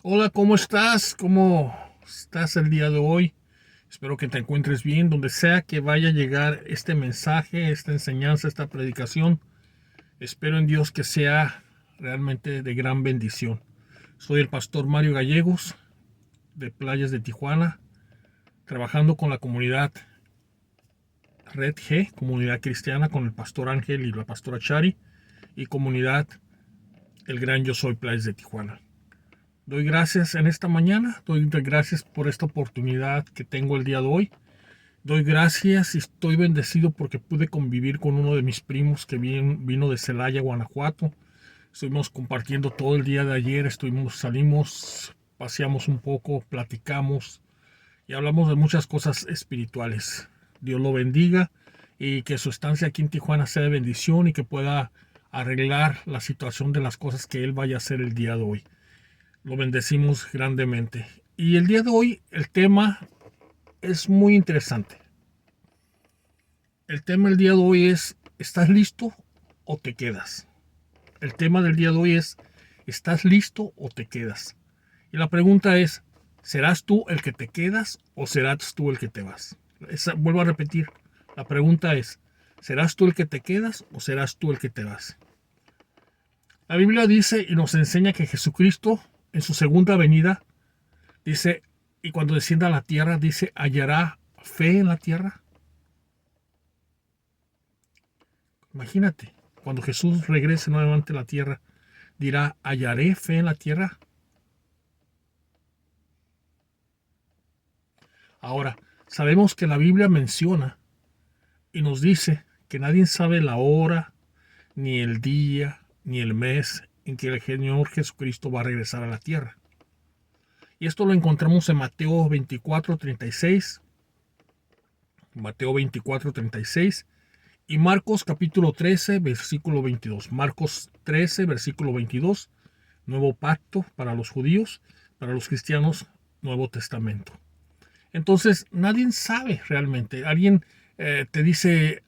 Hola, ¿cómo estás? ¿Cómo estás el día de hoy? Espero que te encuentres bien, donde sea que vaya a llegar este mensaje, esta enseñanza, esta predicación. Espero en Dios que sea realmente de gran bendición. Soy el pastor Mario Gallegos, de Playas de Tijuana, trabajando con la comunidad Red G, comunidad cristiana, con el pastor Ángel y la pastora Chari, y comunidad El Gran Yo Soy Playas de Tijuana. Doy gracias en esta mañana, doy gracias por esta oportunidad que tengo el día de hoy. Doy gracias y estoy bendecido porque pude convivir con uno de mis primos que vino de Celaya, Guanajuato. Estuvimos compartiendo todo el día de ayer, salimos, paseamos un poco, platicamos y hablamos de muchas cosas espirituales. Dios lo bendiga y que su estancia aquí en Tijuana sea de bendición y que pueda arreglar la situación de las cosas que él vaya a hacer el día de hoy. Lo bendecimos grandemente. Y el día de hoy el tema es muy interesante. El tema del día de hoy es, ¿estás listo o te quedas? El tema del día de hoy es, ¿estás listo o te quedas? Y la pregunta es, ¿serás tú el que te quedas o serás tú el que te vas? Vuelvo a repetir, la pregunta es, ¿serás tú el que te quedas o serás tú el que te vas? La Biblia dice y nos enseña que Jesucristo en su segunda venida dice, y cuando descienda a la tierra, dice, ¿hallará fe en la tierra? Imagínate, cuando Jesús regrese nuevamente a la tierra, dirá, ¿hallaré fe en la tierra? Ahora, sabemos que la Biblia menciona y nos dice que nadie sabe la hora, ni el día, ni el mes en que el Señor Jesucristo va a regresar a la tierra. Y esto lo encontramos en Mateo 24:36, Mateo 24:36 y Marcos capítulo 13, versículo 22. Marcos 13, versículo 22, Nuevo Pacto para los judíos, para los cristianos, Nuevo Testamento. Entonces, nadie sabe realmente. Alguien te dice,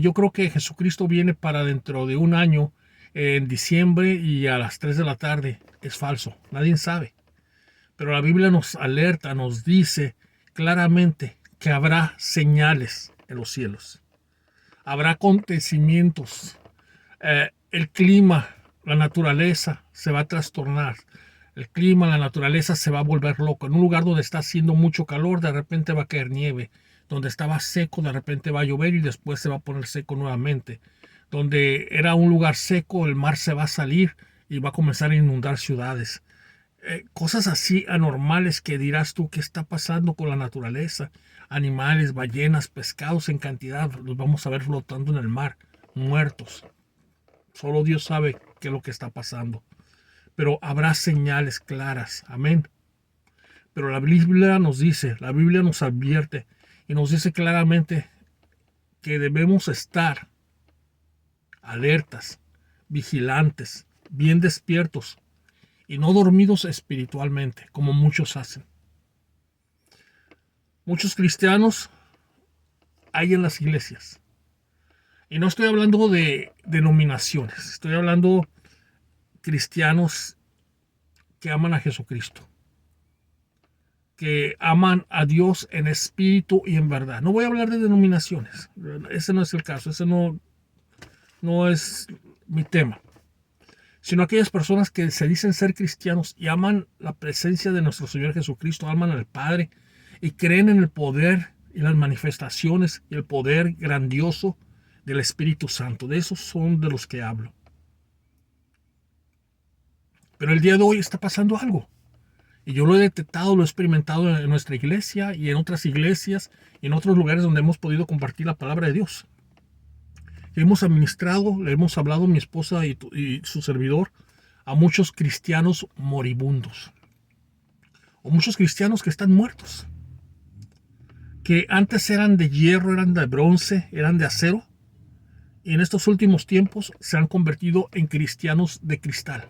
yo creo que Jesucristo viene para dentro de un año, en diciembre y a las 3 de la tarde. Es falso, nadie sabe. Pero la Biblia nos alerta, nos dice claramente que habrá señales en los cielos. Habrá acontecimientos. El clima, la naturaleza se va a trastornar. El clima, la naturaleza se va a volver loco. En un lugar donde está haciendo mucho calor, de repente va a caer nieve. Donde estaba seco, de repente va a llover y después se va a poner seco nuevamente. Donde era un lugar seco, el mar se va a salir y va a comenzar a inundar ciudades. Cosas así anormales que dirás tú, ¿qué está pasando con la naturaleza? Animales, ballenas, pescados en cantidad, los vamos a ver flotando en el mar, muertos. Solo Dios sabe qué es lo que está pasando. Pero habrá señales claras. Amén. Pero la Biblia nos dice, la Biblia nos advierte y nos dice claramente que debemos estar alertas, vigilantes, bien despiertos y no dormidos espiritualmente, como muchos hacen. Muchos cristianos hay en las iglesias. Y no estoy hablando de denominaciones, estoy hablando de cristianos que aman a Jesucristo, que aman a Dios en espíritu y en verdad. No voy a hablar de denominaciones, ese no es el caso, ese no es mi tema, sino aquellas personas que se dicen ser cristianos y aman la presencia de nuestro Señor Jesucristo, aman al Padre y creen en el poder y las manifestaciones y el poder grandioso del Espíritu Santo. De esos son de los que hablo. Pero el día de hoy está pasando algo. Y yo lo he detectado, lo he experimentado en nuestra iglesia y en otras iglesias y en otros lugares donde hemos podido compartir la palabra de Dios. Hemos administrado, le hemos hablado mi esposa y su servidor a muchos cristianos moribundos. O muchos cristianos que están muertos. Que antes eran de hierro, eran de bronce, eran de acero. Y en estos últimos tiempos se han convertido en cristianos de cristal.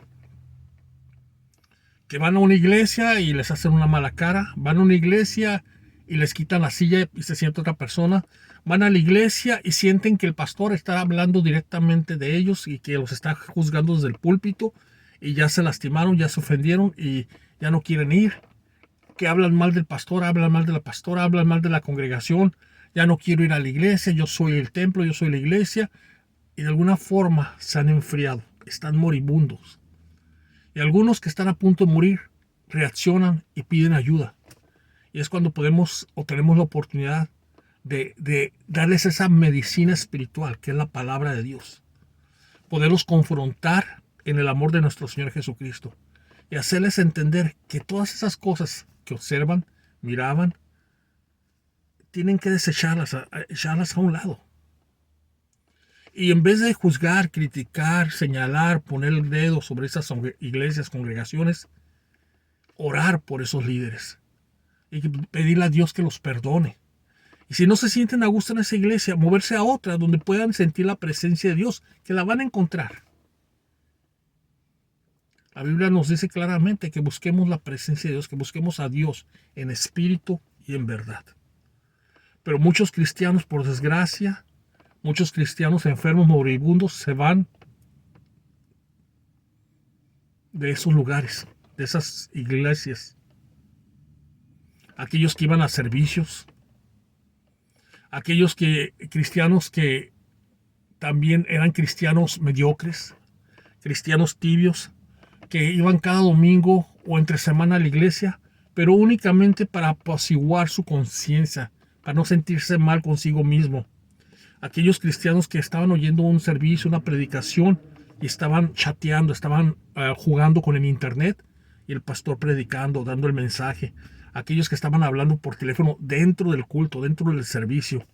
Que van a una iglesia y les hacen una mala cara, van a una iglesia y les quitan la silla y se sienta otra persona, van a la iglesia y sienten que el pastor está hablando directamente de ellos y que los está juzgando desde el púlpito y ya se lastimaron, ya se ofendieron y ya no quieren ir, que hablan mal del pastor, hablan mal de la pastora, hablan mal de la congregación, ya no quiero ir a la iglesia, yo soy el templo, yo soy la iglesia, y de alguna forma se han enfriado, están moribundos. Y algunos que están a punto de morir reaccionan y piden ayuda. Y es cuando podemos o tenemos la oportunidad de darles esa medicina espiritual, que es la palabra de Dios. Poderlos confrontar en el amor de nuestro Señor Jesucristo y hacerles entender que todas esas cosas que observan, miraban, tienen que desecharlas, echarlas a un lado. Y en vez de juzgar, criticar, señalar, poner el dedo sobre esas iglesias, congregaciones, orar por esos líderes y pedirle a Dios que los perdone. Y si no se sienten a gusto en esa iglesia, moverse a otra donde puedan sentir la presencia de Dios, que la van a encontrar. La Biblia nos dice claramente que busquemos la presencia de Dios, que busquemos a Dios en espíritu y en verdad. Pero muchos cristianos, por desgracia, muchos cristianos enfermos, moribundos, se van de esos lugares, de esas iglesias. Aquellos que iban a servicios, aquellos cristianos que también eran cristianos mediocres, cristianos tibios, que iban cada domingo o entre semana a la iglesia, pero únicamente para apaciguar su conciencia, para no sentirse mal consigo mismo. Aquellos cristianos que estaban oyendo un servicio, una predicación, y estaban chateando, estaban jugando con el internet, y el pastor predicando, dando el mensaje. Aquellos que estaban hablando por teléfono dentro del culto, dentro del servicio.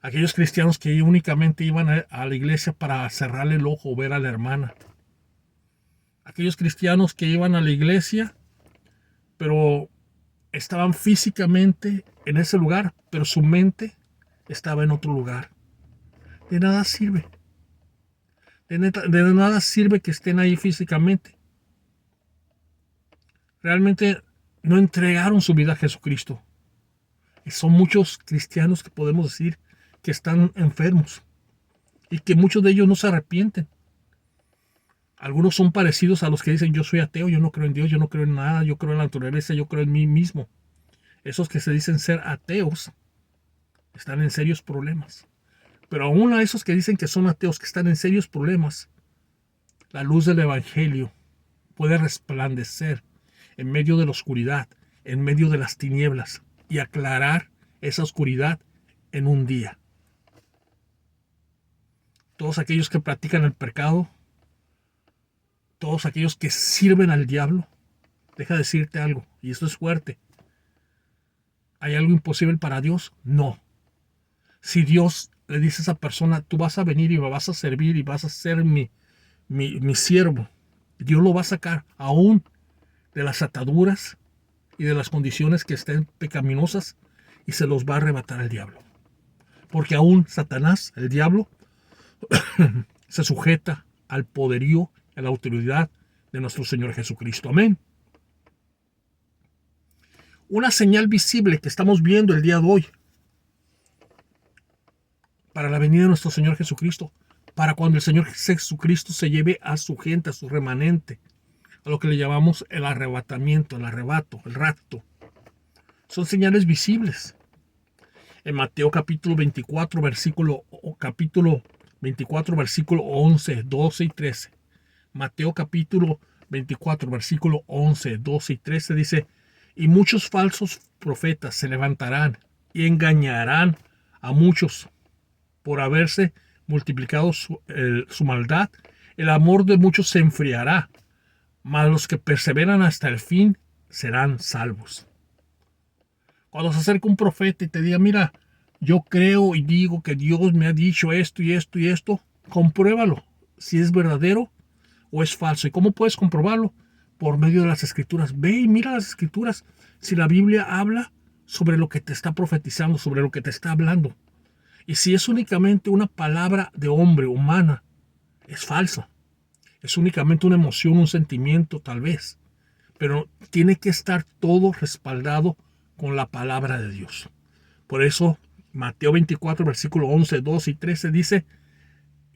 Aquellos cristianos que únicamente iban a la iglesia para cerrarle el ojo o ver a la hermana. Aquellos cristianos que iban a la iglesia, pero estaban físicamente en ese lugar, pero su mente estaba en otro lugar. De nada sirve. De nada sirve que estén ahí físicamente. Realmente no entregaron su vida a Jesucristo. Y son muchos cristianos que podemos decir que están enfermos y que muchos de ellos no se arrepienten. Algunos son parecidos a los que dicen: yo soy ateo, yo no creo en Dios, yo no creo en nada, yo creo en la naturaleza, yo creo en mí mismo. Esos que se dicen ser ateos están en serios problemas. Pero aún a esos que dicen que son ateos, que están en serios problemas, la luz del Evangelio puede resplandecer en medio de la oscuridad, en medio de las tinieblas, y aclarar esa oscuridad en un día. Todos aquellos que practican el pecado, todos aquellos que sirven al diablo, deja decirte algo, y esto es fuerte. ¿Hay algo imposible para Dios? No. Si Dios le dice a esa persona: tú vas a venir y me vas a servir y vas a ser mi siervo, Dios lo va a sacar aún de las ataduras y de las condiciones que estén pecaminosas, y se los va a arrebatar al diablo. Porque aún Satanás, el diablo, se sujeta al poderío, a la autoridad de nuestro Señor Jesucristo. Amén. Una señal visible que estamos viendo el día de hoy para la venida de nuestro Señor Jesucristo, para cuando el Señor Jesucristo se lleve a su gente, a su remanente, a lo que le llamamos el arrebatamiento, el arrebato, el rapto. Son señales visibles. En Mateo capítulo 24, versículo 11, 12 y 13. Mateo capítulo 24, versículo 11, 12 y 13 dice: y muchos falsos profetas se levantarán y engañarán a muchos. Por haberse multiplicado su maldad, el amor de muchos se enfriará, mas los que perseveran hasta el fin serán salvos. Cuando se acerca un profeta y te diga: mira, yo creo y digo que Dios me ha dicho esto y esto y esto, compruébalo si es verdadero o es falso. ¿Y cómo puedes comprobarlo? Por medio de las escrituras. Ve y mira las escrituras si la Biblia habla sobre lo que te está profetizando, sobre lo que te está hablando. Y si es únicamente una palabra de hombre, humana, es falso. Es únicamente una emoción, un sentimiento tal vez. Pero tiene que estar todo respaldado con la palabra de Dios. Por eso Mateo 24, versículo 11, 12 y 13 dice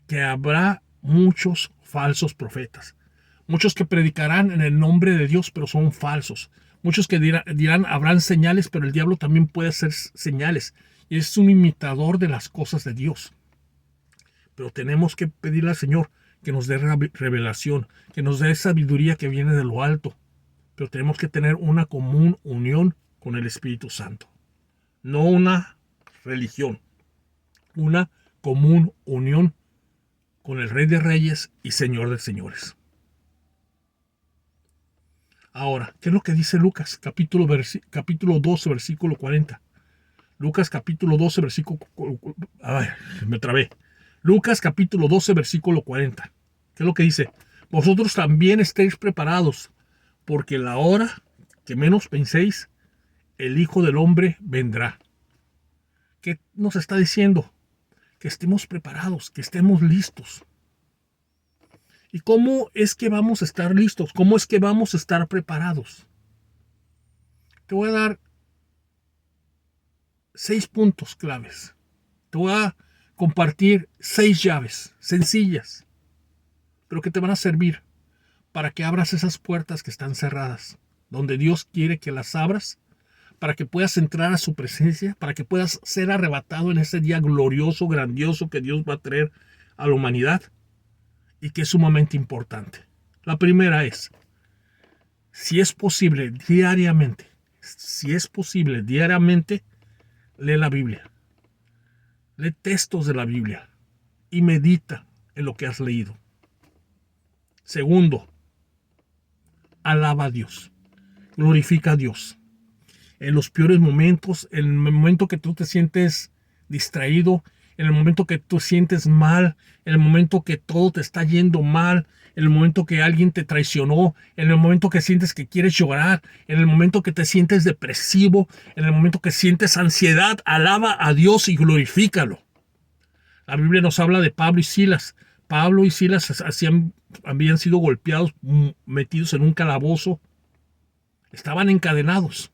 que habrá muchos falsos profetas. Muchos que predicarán en el nombre de Dios, pero son falsos. Muchos que dirán, habrán señales, pero el diablo también puede hacer señales. Y es un imitador de las cosas de Dios. Pero tenemos que pedirle al Señor que nos dé revelación, que nos dé sabiduría que viene de lo alto. Pero tenemos que tener una común unión con el Espíritu Santo. No una religión, una común unión con el Rey de Reyes y Señor de Señores. Ahora, ¿qué es lo que dice Lucas? Capítulo 12, versículo 40. Lucas capítulo 12, versículo... Ay, me trabé. Lucas capítulo 12, versículo 40. ¿Qué es lo que dice? Vosotros también estéis preparados, porque la hora que menos penséis, el Hijo del Hombre vendrá. ¿Qué nos está diciendo? Que estemos preparados, que estemos listos. ¿Y cómo es que vamos a estar listos? ¿Cómo es que vamos a estar preparados? Te voy a dar 6 puntos claves. Te voy a compartir 6 llaves sencillas, pero que te van a servir para que abras esas puertas que están cerradas, donde Dios quiere que las abras, para que puedas entrar a su presencia, para que puedas ser arrebatado en ese día glorioso, grandioso que Dios va a traer a la humanidad y que es sumamente importante. La primera es, si es posible diariamente, lee la Biblia. Lee textos de la Biblia y medita en lo que has leído. Segundo, alaba a Dios, glorifica a Dios. En los peores momentos, en el momento que tú te sientes distraído, en el momento que tú sientes mal, en el momento que todo te está yendo mal, en el momento que alguien te traicionó, en el momento que sientes que quieres llorar, en el momento que te sientes depresivo, en el momento que sientes ansiedad, alaba a Dios y glorifícalo. La Biblia nos habla de Pablo y Silas. Pablo y Silas habían sido golpeados, metidos en un calabozo. Estaban encadenados.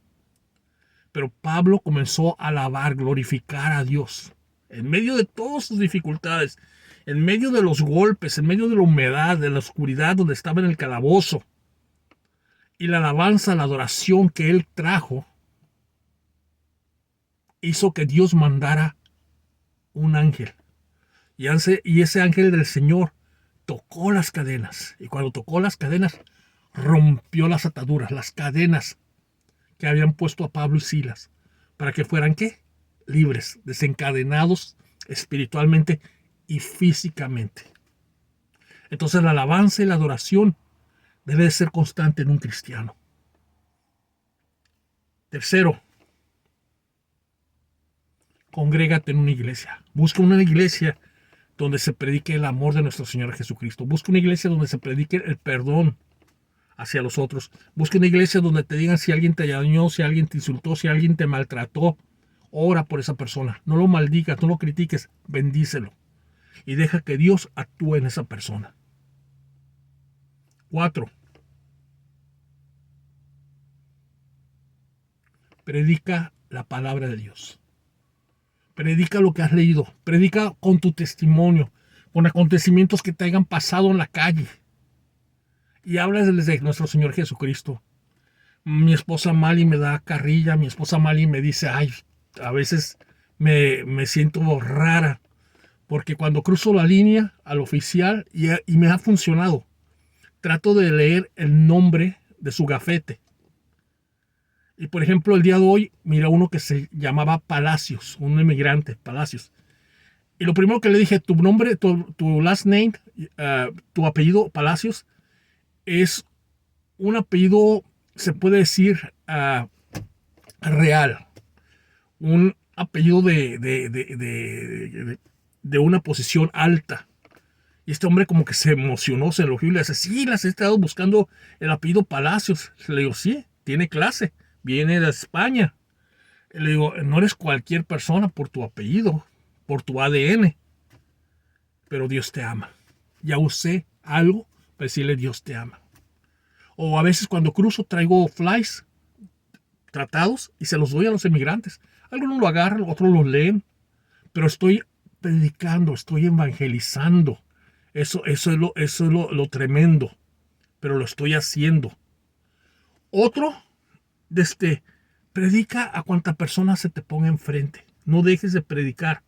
Pero Pablo comenzó a alabar, glorificar a Dios. En medio de todas sus dificultades, en medio de los golpes, en medio de la humedad, de la oscuridad donde estaba en el calabozo. Y la alabanza, la adoración que él trajo, hizo que Dios mandara un ángel. Y ese ángel del Señor tocó las cadenas. Y cuando tocó las cadenas, rompió las ataduras, las cadenas que habían puesto a Pablo y Silas. ¿Para que fueran qué? Libres, desencadenados espiritualmente y físicamente. Entonces la alabanza y la adoración debe de ser constante en un cristiano. Tercero, congrégate en una iglesia. Busca una iglesia donde se predique el amor de nuestro Señor Jesucristo. Busca una iglesia donde se predique el perdón hacia los otros. Busca una iglesia donde te digan si alguien te dañó, si alguien te insultó, si alguien te maltrató. Ora por esa persona. No lo maldigas, no lo critiques, bendícelo. Y deja que Dios actúe en esa persona. 4. Predica la palabra de Dios. Predica lo que has leído. Predica con tu testimonio, con acontecimientos que te hayan pasado en la calle. Y háblales de nuestro Señor Jesucristo. Mi esposa Mali me da carrilla, mi esposa Mali me dice, ay, a veces me siento rara, porque cuando cruzo la línea al oficial, y me ha funcionado, trato de leer el nombre de su gafete. Y por ejemplo, el día de hoy, mira uno que se llamaba Palacios, un inmigrante, Palacios. Y lo primero que le dije, tu nombre, tu last name, tu apellido Palacios, es un apellido, se puede decir, real. Un apellido de una posición alta. Y este hombre como que se emocionó, se elogió y le dice, sí, las he estado buscando el apellido Palacios. Le digo, sí, tiene clase, viene de España. Le digo, no eres cualquier persona por tu apellido, por tu ADN, pero Dios te ama. Ya usé algo para decirle Dios te ama. O a veces cuando cruzo traigo flies, tratados, y se los doy a los emigrantes. Algunos lo agarran, otros lo leen, pero estoy predicando, estoy evangelizando. Eso es lo tremendo. pero lo estoy haciendo. Otro, predica a cuanta persona se te ponga enfrente. No dejes de predicar,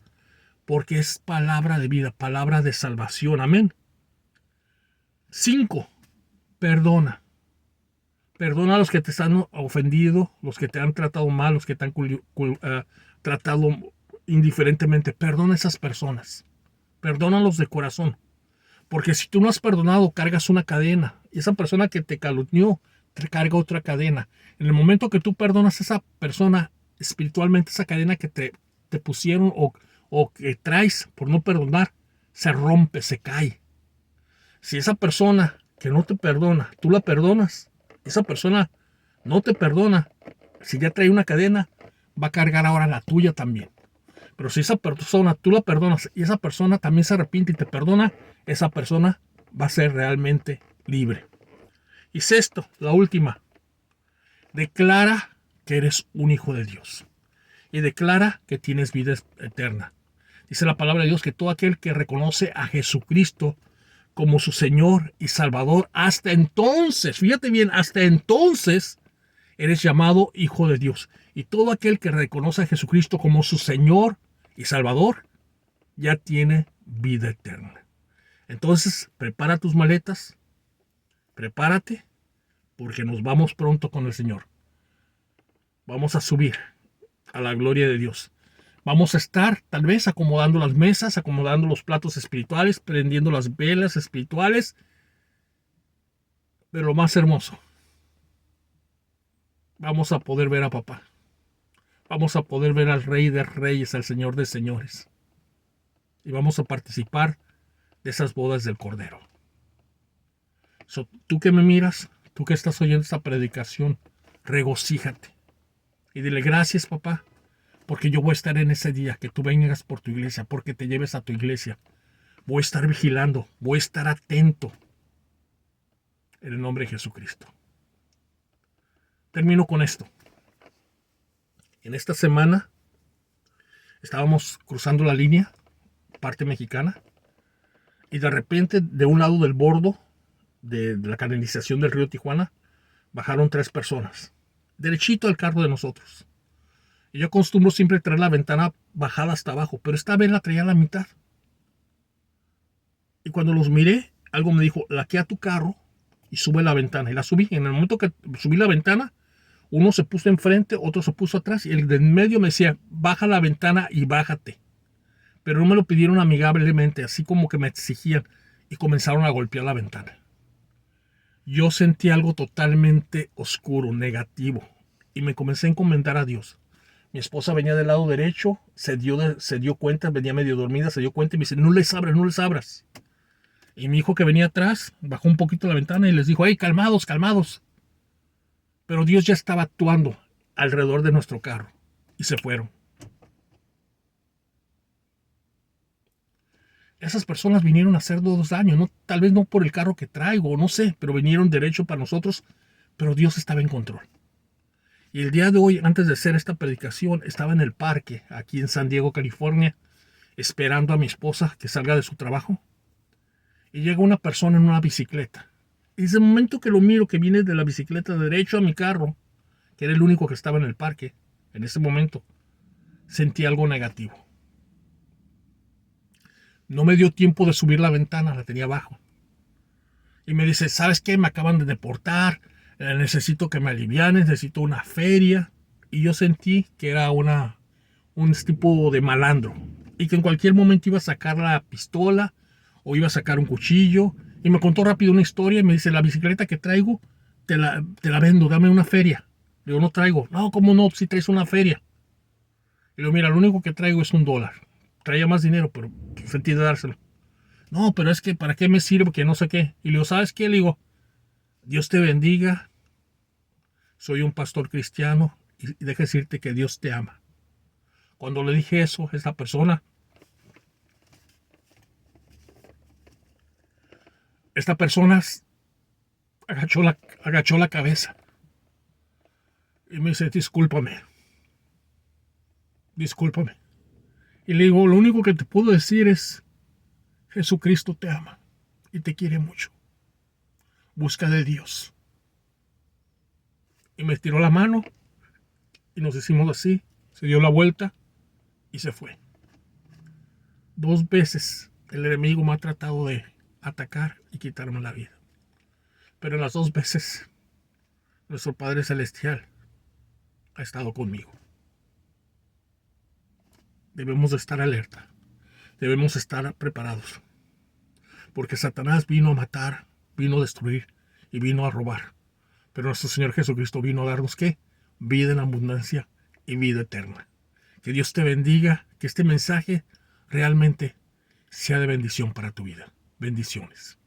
porque es palabra de vida, palabra de salvación. Amén. 5. Perdona. Perdona a los que te han ofendido, los que te han tratado mal, los que te han tratado indiferentemente. Perdona a esas personas. Perdónalos de corazón. Porque si tú no has perdonado, cargas una cadena. Y esa persona que te calumnió, te carga otra cadena. En el momento que tú perdonas a esa persona, espiritualmente, esa cadena que te pusieron o que traes por no perdonar, se rompe, se cae. Si esa persona que no te perdona, tú la perdonas, esa persona no te perdona, si ya trae una cadena, va a cargar ahora la tuya también. Pero si esa persona tú la perdonas y esa persona también se arrepiente y te perdona, esa persona va a ser realmente libre. Y sexto, la última, declara que eres un hijo de Dios y declara que tienes vida eterna. Dice la palabra de Dios que todo aquel que reconoce a Jesucristo como su Señor y Salvador, hasta entonces, fíjate bien, hasta entonces eres llamado hijo de Dios. Y todo aquel que reconoce a Jesucristo como su Señor y Salvador, ya tiene vida eterna. Entonces, prepara tus maletas, prepárate, porque nos vamos pronto con el Señor. Vamos a subir a la gloria de Dios. Vamos a estar tal vez acomodando las mesas, acomodando los platos espirituales, prendiendo las velas espirituales. Pero lo más hermoso, vamos a poder ver a papá. Vamos a poder ver al Rey de Reyes, al Señor de Señores. Y vamos a participar de esas bodas del Cordero. Tú que me miras, tú que estás oyendo esta predicación, regocíjate. Y dile gracias, papá, porque yo voy a estar en ese día, que tú vengas por tu iglesia, porque te lleves a tu iglesia. Voy a estar vigilando, voy a estar atento. En el nombre de Jesucristo. Termino con esto. En esta semana estábamos cruzando la línea, parte mexicana, y de repente de un lado del bordo de la canalización del río Tijuana bajaron 3 personas, derechito al carro de nosotros. Y yo acostumbro siempre traer la ventana bajada hasta abajo, pero esta vez la traía a la mitad. Y cuando los miré, algo me dijo, laquea tu carro y sube la ventana. Y la subí. En el momento que subí la ventana, uno se puso enfrente, otro se puso atrás, y el de en medio me decía, baja la ventana y bájate. Pero no me lo pidieron amigablemente, así como que me exigían, y comenzaron a golpear la ventana. Yo sentí algo totalmente oscuro, negativo, y me comencé a encomendar a Dios. Mi esposa venía del lado derecho, se dio cuenta, venía medio dormida, se dio cuenta y me dice, no les abras, no les abras. Y mi hijo que venía atrás bajó un poquito la ventana y les dijo, hey, calmados, calmados. Pero Dios ya estaba actuando alrededor de nuestro carro y se fueron. Esas personas vinieron a hacernos daño, no, tal vez no por el carro que traigo, no sé, pero vinieron derecho para nosotros, pero Dios estaba en control. Y el día de hoy, antes de hacer esta predicación, estaba en el parque, aquí en San Diego, California, esperando a mi esposa que salga de su trabajo. Y llega una persona en una bicicleta. Y desde el momento que lo miro, que viene de la bicicleta derecho a mi carro, que era el único que estaba en el parque, en ese momento, sentí algo negativo. No me dio tiempo de subir la ventana, la tenía abajo. Y me dice, ¿sabes qué? Me acaban de deportar, necesito que me alivianes, necesito una feria. Y yo sentí que era un tipo de malandro. Y que en cualquier momento iba a sacar la pistola o iba a sacar un cuchillo. Y me contó rápido una historia y me dice, la bicicleta que traigo, te la vendo, dame una feria. Le digo, no traigo. No, ¿cómo no? Si traes una feria. Y le digo, mira, lo único que traigo es $1. Traía más dinero, pero sentí de dárselo. No, pero es que ¿para qué me sirve? Que no sé qué. Y le digo, ¿sabes qué? Le digo, Dios te bendiga. Soy un pastor cristiano y deja decirte que Dios te ama. Cuando le dije eso, esa persona, agachó la cabeza y me dice, discúlpame. Y le digo, lo único que te puedo decir es, Jesucristo te ama y te quiere mucho. busca de Dios. Y me tiró la mano y nos hicimos así. Se dio la vuelta y se fue. 2 veces el enemigo me ha tratado de atacar y quitarme la vida. Pero en las 2 veces nuestro Padre Celestial ha estado conmigo. Debemos de estar alerta. Debemos estar preparados. Porque Satanás vino a matar, vino a destruir y vino a robar. Pero nuestro Señor Jesucristo vino a darnos ¿qué? Vida en abundancia y vida eterna. Que Dios te bendiga, que este mensaje realmente sea de bendición para tu vida. Bendiciones.